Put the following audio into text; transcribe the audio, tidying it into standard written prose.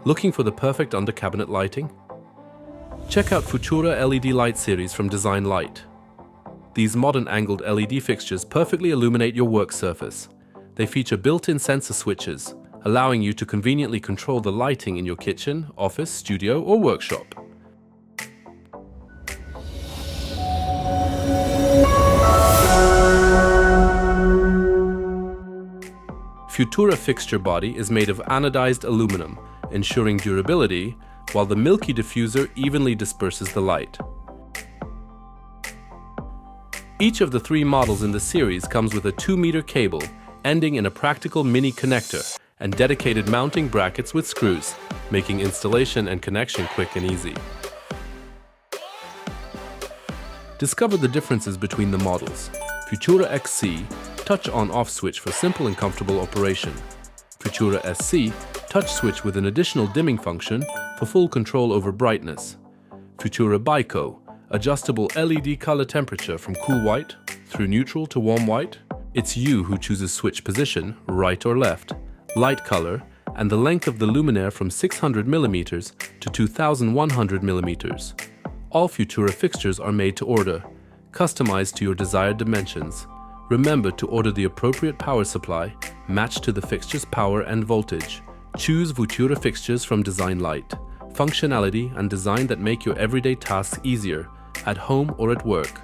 Looking for the perfect under-cabinet lighting? Check out Futura LED light series from Design Light. These modern angled LED fixtures perfectly illuminate your work surface. They feature built-in sensor switches, allowing you to conveniently control the lighting in your kitchen, office, studio, or workshop. Futura fixture body is made of anodized aluminum, ensuring durability, while the milky diffuser evenly disperses the light. Each of the 3 models in the series comes with a 2-meter cable, ending in a practical mini connector, and dedicated mounting brackets with screws, making installation and connection quick and easy. Discover the differences between the models. Futura XC, touch on-off switch for simple and comfortable operation. Futura SC, touch switch with an additional dimming function for full control over brightness. Futura Bico, adjustable LED color temperature from cool white through neutral to warm white. It's you who chooses switch position, right or left, light color, and the length of the luminaire from 600 mm to 2100 mm. All Futura fixtures are made to order, customized to your desired dimensions. Remember to order the appropriate power supply, matched to the fixture's power and voltage. Choose Futura fixtures from Design Light. Functionality and design that make your everyday tasks easier, at home or at work.